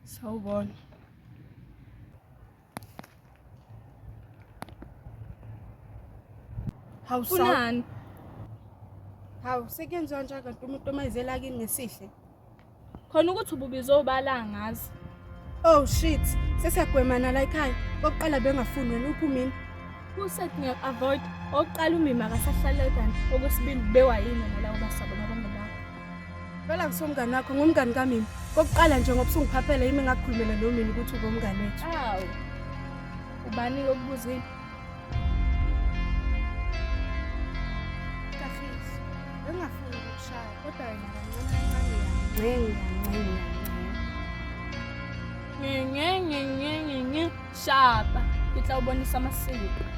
Sawubona. Unani? Hawu sekuyenziwa nje kanti umuntu omayizela kini ngesihle. Khona ukuthi ububizobala ngazi. Oh shit, sesiyagwemana la ekhaya. Kokuqala bengafuni wena uphi mina? Usethi ngiya-avoid. Oqala umima akasahlale kanti okwesibili bewa yini nalawo basaba nabangani bakho. Vela ngisomngani wakho, ngumngani kamina. Kokuqala nje ngoba usungiphaphela yimi ngakukhulumela nomina ukuthi ube umngani wethu. Awu. Ubani lokubuzini? Kahlisi. Bengafuni ukushaya kodwa wena kancane Shapa. Kitla ubonisa amasiko.